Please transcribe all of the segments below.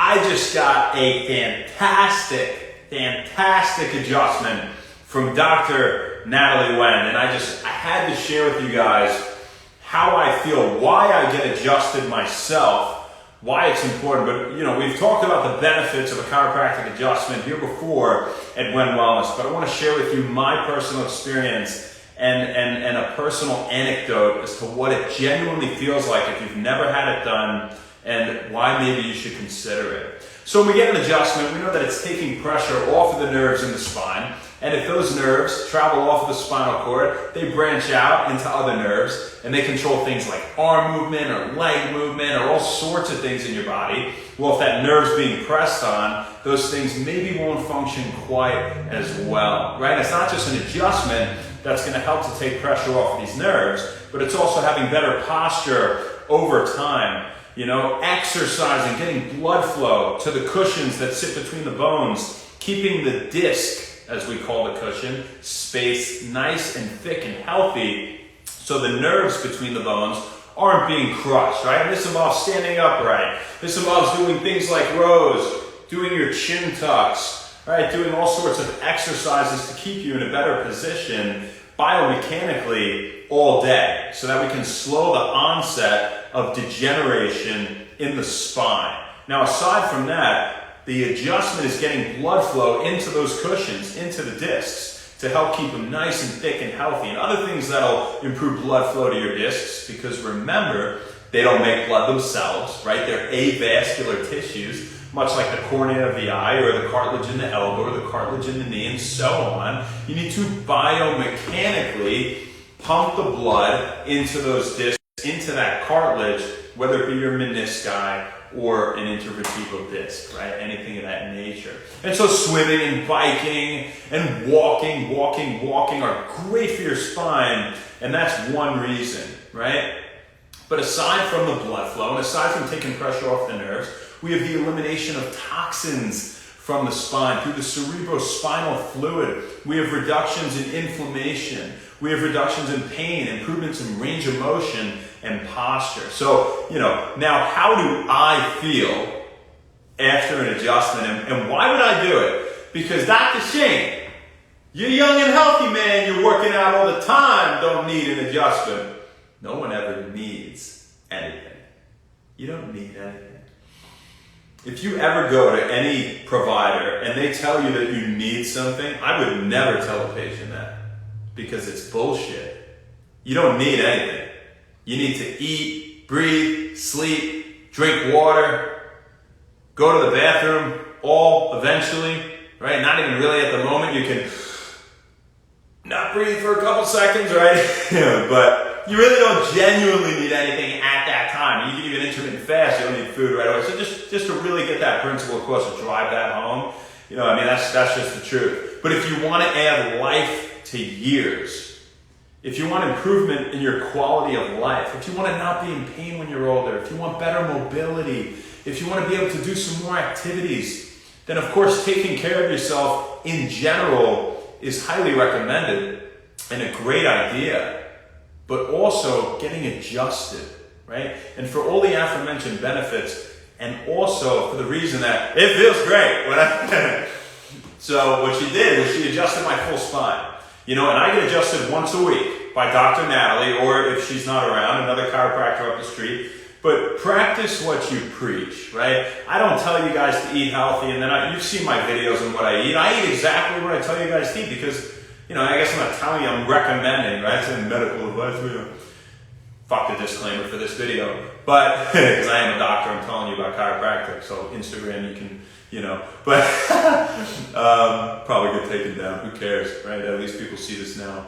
I just got a fantastic adjustment from Dr. Natalie Wen, and I had to share with you guys how I feel, why I get adjusted myself, why it's important. But we've talked about the benefits of a chiropractic adjustment here before at Wen Wellness, but I want to share with you my personal experience and a personal anecdote as to what it genuinely feels like if you've never had it done, and why maybe you should consider it. So when we get an adjustment, we know that it's taking pressure off of the nerves in the spine, and if those nerves travel off of the spinal cord, they branch out into other nerves, and they control things like arm movement or leg movement or all sorts of things in your body. Well, if that nerve's being pressed on, those things maybe won't function quite as well, right? It's not just an adjustment that's going to help to take pressure off of these nerves, but it's also having better posture over time. Exercising, getting blood flow to the cushions that sit between the bones, keeping the disc, as we call the cushion, space nice and thick and healthy, so the nerves between the bones aren't being crushed, right? And this involves standing upright. This involves doing things like rows, doing your chin tucks, right? Doing all sorts of exercises to keep you in a better position biomechanically all day, so that we can slow the onset of degeneration in the spine. Now, aside from that, the adjustment is getting blood flow into those cushions, into the discs, to help keep them nice and thick and healthy. And other things that'll improve blood flow to your discs, because remember, they don't make blood themselves, right? They're avascular tissues, much like the cornea of the eye or the cartilage in the elbow or the cartilage in the knee and so on. You need to biomechanically pump the blood into those discs, into that cartilage, whether it be your menisci or an intervertebral disc, right? Anything of that nature. And so swimming and biking and walking are great for your spine, and that's one reason, right? But aside from the blood flow, and aside from taking pressure off the nerves, we have the elimination of toxins from the spine through the cerebrospinal fluid. We have reductions in inflammation. We have reductions in pain, improvements in range of motion and posture. So, now how do I feel after an adjustment, and why would I do it? Because Dr. Shane, you're young and healthy, man. You're working out all the time. Don't need an adjustment. No one ever needs anything. You don't need anything. If you ever go to any provider and they tell you that you need something, I would never tell a patient that, because it's bullshit. You don't need anything. You need to eat, breathe, sleep, drink water, go to the bathroom, all eventually, right? Not even really at the moment. You can not breathe for a couple seconds, right? But you really don't genuinely need anything at that time. You can even intermittent fast, you don't need food right away. So just to really get that principle across and drive that home, that's just the truth. But if you want to add life to years, if you want improvement in your quality of life, if you want to not be in pain when you're older, if you want better mobility, if you want to be able to do some more activities, then of course taking care of yourself in general is highly recommended and a great idea. But also getting adjusted, right? And for all the aforementioned benefits, and also for the reason that it feels great. So what she did was she adjusted my full spine. And I get adjusted once a week by Dr. Natalie, or if she's not around, another chiropractor up the street. But practice what you preach, right? I don't tell you guys to eat healthy, and then you've seen my videos on what I eat. I eat exactly what I tell you guys to eat, because I guess I'm not telling you, I'm recommending, right? It's in medical advice. Fuck the disclaimer for this video. But, because I am a doctor, I'm telling you about chiropractic. So Instagram, you can, but probably get taken down. Who cares, right? At least people see this now.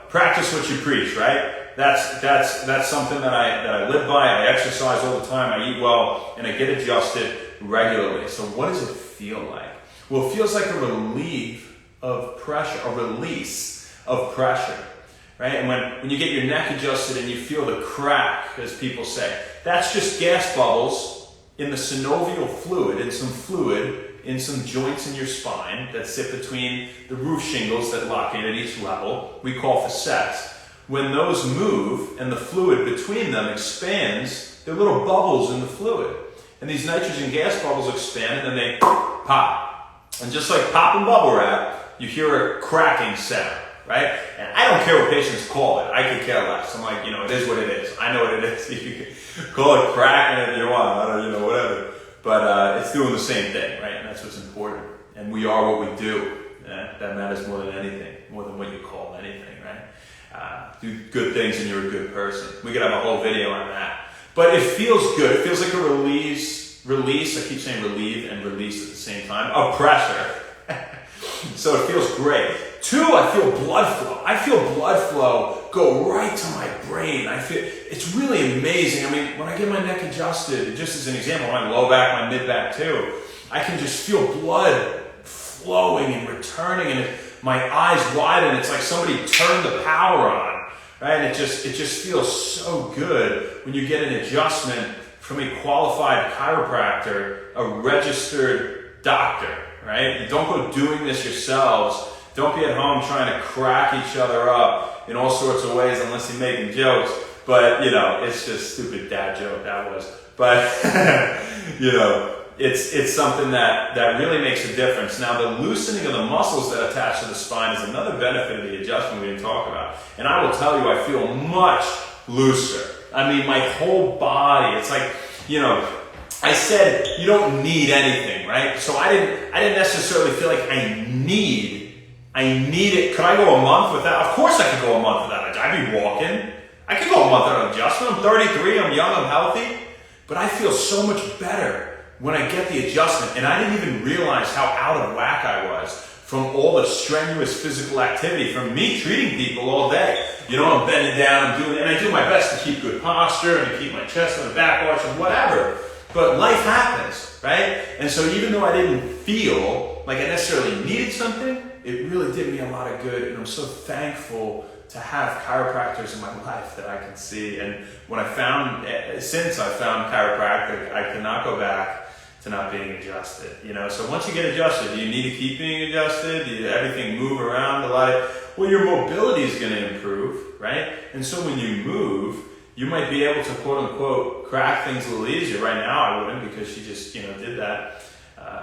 Practice what you preach, right? That's something that I live by. I exercise all the time. I eat well, and I get adjusted regularly. So what does it feel like? Well, it feels like a release of pressure, right? And when you get your neck adjusted and you feel the crack, as people say, that's just gas bubbles in the synovial fluid, in some joints in your spine that sit between the roof shingles that lock in at each level, we call facets. When those move and the fluid between them expands, they're little bubbles in the fluid. and these nitrogen gas bubbles expand and then they pop. And just like popping bubble wrap, you hear a cracking sound, right? And I don't care what patients call it. I could care less. I'm like, it is what it is. I know what it is. You can call it cracking if you want. I don't, whatever. But it's doing the same thing, right? And that's what's important. And we are what we do. That matters more than anything, more than what you call anything, right? Do good things and you're a good person. We could have a whole video on that. But it feels good. It feels like a release. I keep saying relieve and release at the same time, of pressure. So it feels great. 2, I feel blood flow. I feel blood flow go right to my brain. It's really amazing. I mean, when I get my neck adjusted, just as an example, my low back, my mid back too, I can just feel blood flowing and returning, and my eyes widen. It's like somebody turned the power on, right? And it just feels so good when you get an adjustment from a qualified chiropractor, a registered doctor, right? You don't go doing this yourselves. Don't be at home trying to crack each other up in all sorts of ways unless you're making jokes. But, it's just stupid dad joke, that was. But, it's something that really makes a difference. Now, the loosening of the muscles that attach to the spine is another benefit of the adjustment we didn't talk about. And I will tell you, I feel much looser. I mean, my whole body, it's like, I said you don't need anything, right? So I didn't necessarily feel like I need it. Could I go a month without? Of course I could go a month without it. I'd be walking. I could go a month without adjustment. I'm 33, I'm young, I'm healthy. But I feel so much better when I get the adjustment. And I didn't even realize how out of whack I was from all the strenuous physical activity, from me treating people all day. I'm bending down, and I do my best to keep good posture and to keep my chest and the back arch and whatever. But life happens, right? And so even though I didn't feel like I necessarily needed something, it really did me a lot of good. And I'm so thankful to have chiropractors in my life that I can see. And since I found chiropractic, I cannot go back to not being adjusted. So once you get adjusted, do you need to keep being adjusted? Do everything move around a lot? Well, your mobility is going to improve, right? And so when you move, you might be able to quote unquote crack things a little easier. Right now I wouldn't, because she just did that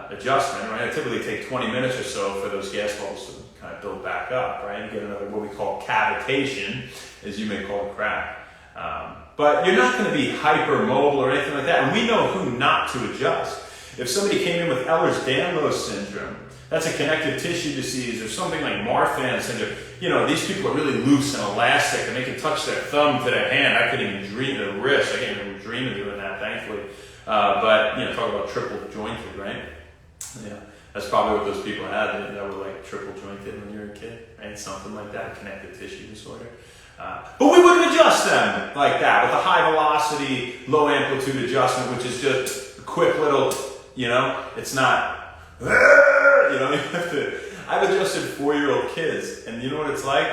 adjustment, right? I typically take 20 minutes or so for those gas bubbles to kind of build back up, right? You get another, what we call cavitation, as you may call it, crack. But you're not going to be hypermobile or anything like that. And we know who not to adjust. If somebody came in with Ehlers-Danlos syndrome, that's a connective tissue disease, or something like Marfan syndrome. These people are really loose and elastic, and they can touch their thumb to their hand. I couldn't even dream of the wrist. I can't even dream of doing that, thankfully. But, talk about triple jointed, right? That's probably what those people had, that were like triple jointed when you were a kid, right? Something like that, connective tissue disorder. But we wouldn't adjust them like that with a high velocity, low amplitude adjustment, which is just a quick little, it's not, you have to. I've adjusted 4-year-old kids, and you know what it's like?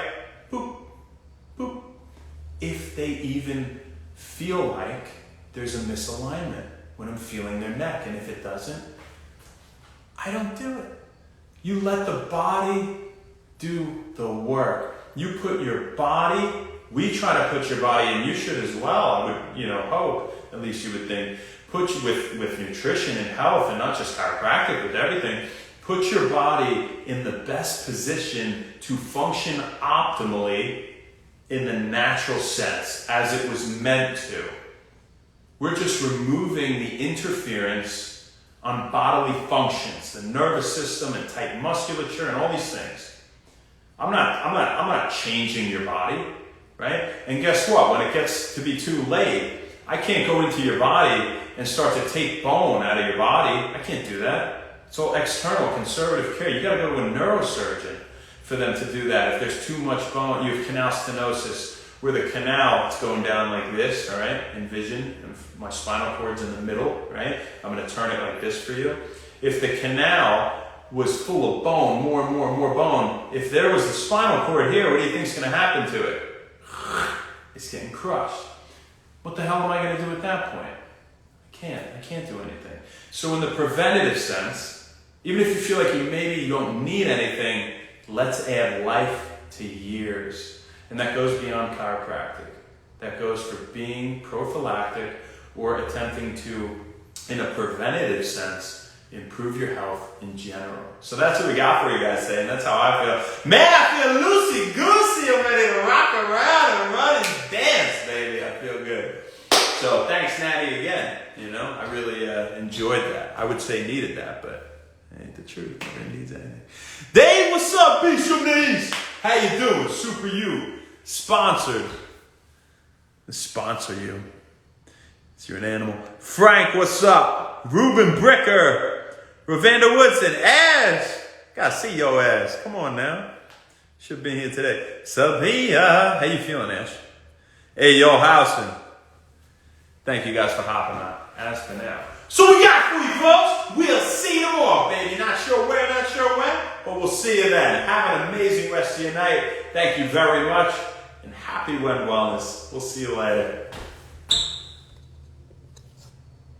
Boop, boop. If they even feel like there's a misalignment when I'm feeling their neck, and if it doesn't, I don't do it. You let the body do the work. You put your body, we try to put your body, and you should as well, I would, hope, at least you would think, put you with nutrition and health, and not just chiropractic, with everything. Put your body in the best position to function optimally in the natural sense, as it was meant to. We're just removing the interference on bodily functions, the nervous system and tight musculature and all these things. I'm not changing your body, right? And guess what? When it gets to be too late, I can't go into your body and start to take bone out of your body. I can't do that. It's all external, conservative care. You got to go to a neurosurgeon for them to do that. If there's too much bone, you have canal stenosis, where the canal is going down like this, all right? Envision, my spinal cord's in the middle, right? I'm going to turn it like this for you. If the canal was full of bone, more and more and more bone, if there was the spinal cord here, what do you think is going to happen to it? It's getting crushed. What the hell am I going to do at that point? I can't do anything. So in the preventative sense, even if you feel like you don't need anything, let's add life to years. And that goes beyond chiropractic. That goes for being prophylactic or attempting to in a preventative sense, improve your health in general. So that's what we got for you guys today, and that's how I feel. Man, I feel loosey-goosey. I'm ready to rock around and run and dance, baby. I feel good. So thanks, Natty, again. You know, I really enjoyed that. I would say needed that, but it ain't the truth. Nobody needs anything. Dave, what's up, Bishop Knees? How you doing? Super You. Sponsored. To sponsor you. You're an animal. Frank, what's up? Ruben Bricker. Ravanda Woodson. Ash. Gotta see your ass. Come on now. Should have been here today. Sabia. How you feeling, Ash? Hey, yo, Houston. Thank you guys for hopping on. As for now. So we got for you, folks. We'll see you tomorrow, baby. Not sure where, not sure when, but we'll see you then. Have an amazing rest of your night. Thank you very much. And happy Wellness. We'll see you later.